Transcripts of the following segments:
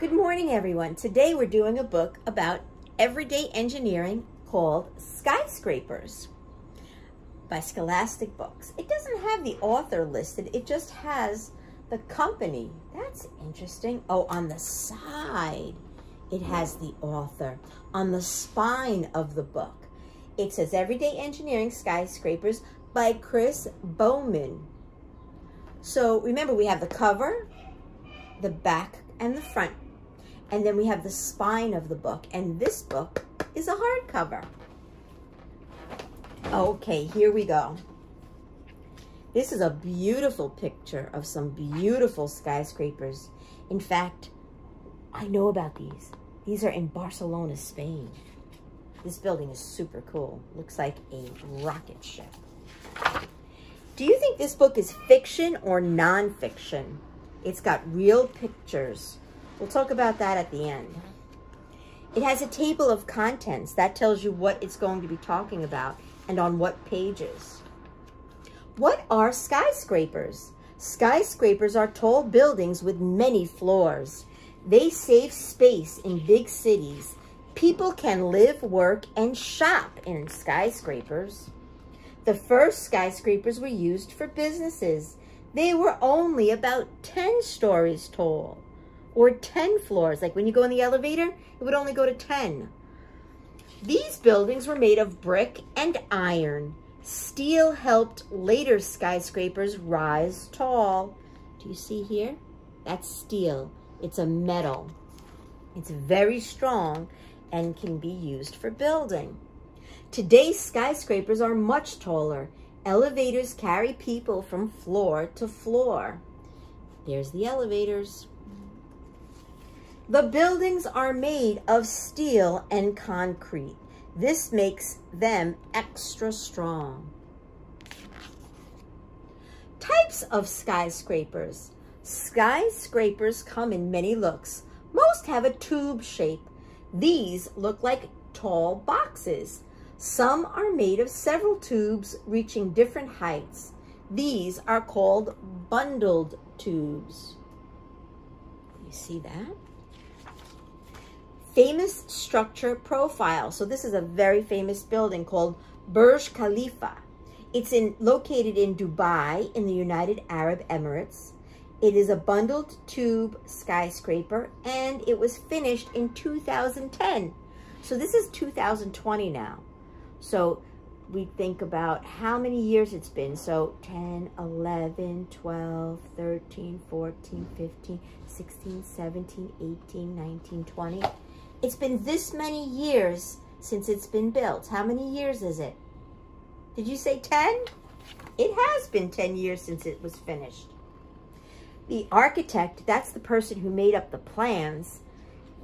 Good morning, everyone. Today we're doing a book about everyday engineering called Skyscrapers by Scholastic Books. It doesn't have the author listed, it just has the company. That's interesting. Oh, on the side, it has the author. On the spine of the book, it says Everyday Engineering Skyscrapers by Chris Bowman. So remember, we have the cover, the back, and the front. And then we have the spine of the book. And this book is a hardcover. Okay, here we go. This is a beautiful picture of some beautiful skyscrapers. In fact, I know about these. These are in Barcelona, Spain. This building is super cool. Looks like a rocket ship. Do you think this book is fiction or nonfiction? It's got real pictures. We'll talk about that at the end. It has a table of contents. That tells you what it's going to be talking about and on what pages. What are skyscrapers? Skyscrapers are tall buildings with many floors. They save space in big cities. People can live, work, and shop in skyscrapers. The first skyscrapers were used for businesses. They were only about 10 stories tall, or 10 floors. Like when you go in the elevator, it would only go to 10. These buildings were made of brick and iron. Steel helped later skyscrapers rise tall. Do you see here? That's steel. It's a metal. It's very strong and can be used for building. Today's skyscrapers are much taller. Elevators carry people from floor to floor. There's the elevators. The buildings are made of steel and concrete. This makes them extra strong. Types of skyscrapers. Skyscrapers come in many looks. Most have a tube shape. These look like tall boxes. Some are made of several tubes reaching different heights. These are called bundled tubes. You see that? Famous structure profile. So this is a very famous building called Burj Khalifa. It's located in Dubai in the United Arab Emirates. It is a bundled tube skyscraper and it was finished in 2010. So this is 2020 now. So we think about how many years it's been. So 10, 11, 12, 13, 14, 15, 16, 17, 18, 19, 20. It's been this many years since it's been built. How many years is it? Did you say 10? It has been 10 years since it was finished. The architect, that's the person who made up the plans.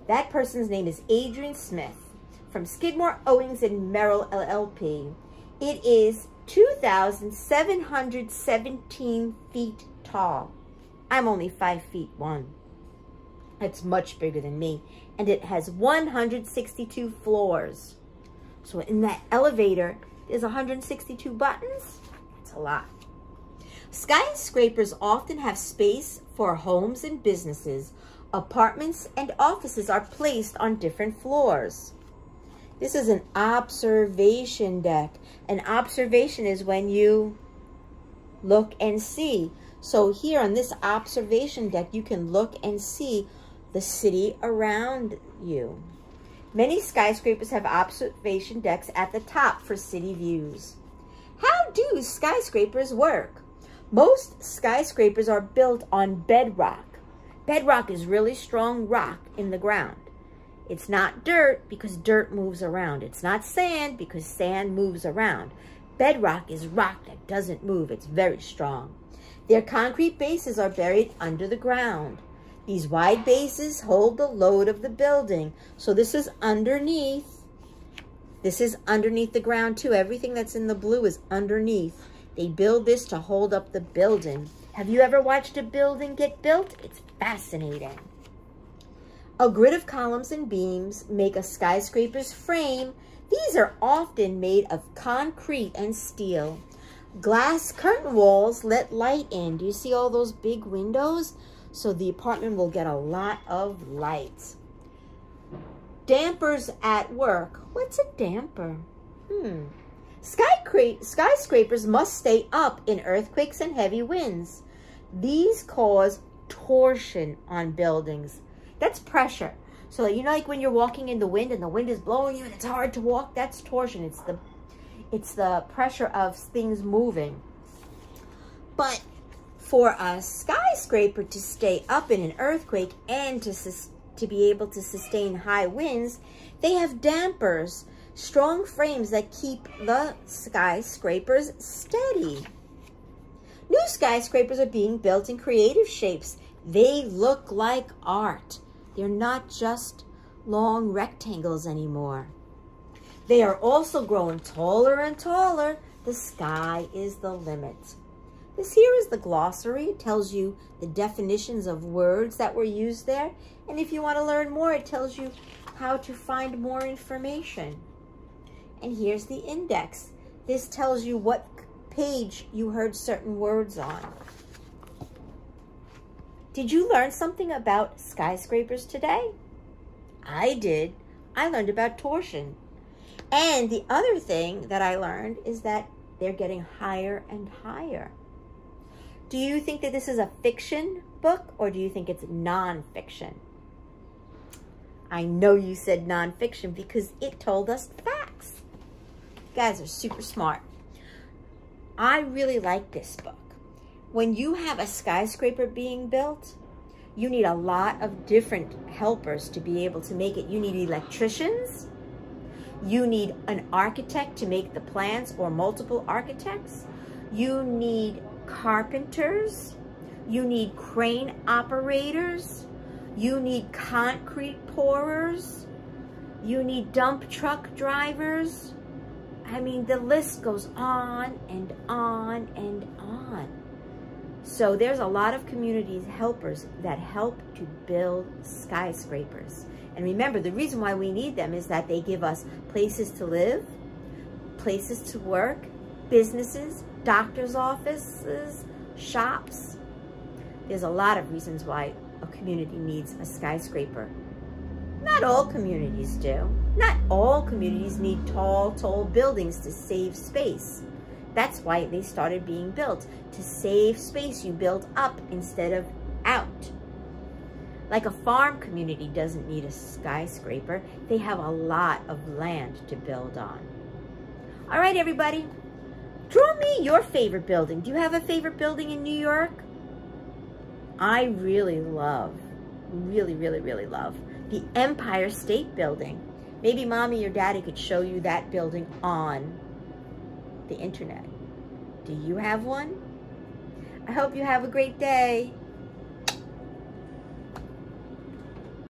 That person's name is Adrian Smith from Skidmore, Owings & Merrill LLP. It is 2,717 feet tall. I'm only 5 feet 1. It's much bigger than me. And it has 162 floors. So in that elevator, there's 162 buttons. That's a lot. Skyscrapers often have space for homes and businesses. Apartments and offices are placed on different floors. This is an observation deck. An observation is when you look and see. So here on this observation deck, you can look and see the city around you. Many skyscrapers have observation decks at the top for city views. How do skyscrapers work? Most skyscrapers are built on bedrock. Bedrock is really strong rock in the ground. It's not dirt because dirt moves around. It's not sand because sand moves around. Bedrock is rock that doesn't move. It's very strong. Their concrete bases are buried under the ground. These wide bases hold the load of the building. So this is underneath. This is underneath the ground too. Everything that's in the blue is underneath. They build this to hold up the building. Have you ever watched a building get built? It's fascinating. A grid of columns and beams make a skyscraper's frame. These are often made of concrete and steel. Glass curtain walls let light in. Do you see all those big windows? so the apartment will get a lot of light. Dampers at work. What's a damper? Skyscrapers must stay up in earthquakes and heavy winds. These cause torsion on buildings. That's pressure. So you know, like when you're walking in the wind and the wind is blowing you and it's hard to walk, that's torsion. It's the pressure of things moving. But for a skyscraper to stay up in an earthquake and to be able to sustain high winds, they have dampers, strong frames that keep the skyscrapers steady. New skyscrapers are being built in creative shapes. They look like art. They're not just long rectangles anymore. They are also growing taller and taller. The sky is the limit. This here is the glossary. It tells you the definitions of words that were used there. And if you want to learn more, it tells you how to find more information. And here's the index. This tells you what page you heard certain words on. Did you learn something about skyscrapers today? I did. I learned about torsion. And the other thing that I learned is that they're getting higher and higher. Do you think that this is a fiction book, or do you think it's nonfiction? I know you said nonfiction because it told us facts. You guys are super smart. I really like this book. When you have a skyscraper being built, you need a lot of different helpers to be able to make it. You need electricians. You need an architect to make the plans, or multiple architects. You need carpenters. You need crane operators. You need concrete pourers. You need dump truck drivers. I mean, the list goes on and on and on. So there's a lot of communities helpers that help to build skyscrapers. And remember, the reason why we need them is that they give us places to live, places to work, businesses, doctor's offices, shops. There's a lot of reasons why a community needs a skyscraper. Not all communities do. Not all communities need tall, tall buildings to save space. That's why they started being built. To save space, you build up instead of out. Like a farm community doesn't need a skyscraper. They have a lot of land to build on. All right, everybody. Draw me your favorite building. Do you have a favorite building in New York? I really love, really love the Empire State Building. Maybe Mommy or Daddy could show you that building on the internet. Do you have one? I hope you have a great day.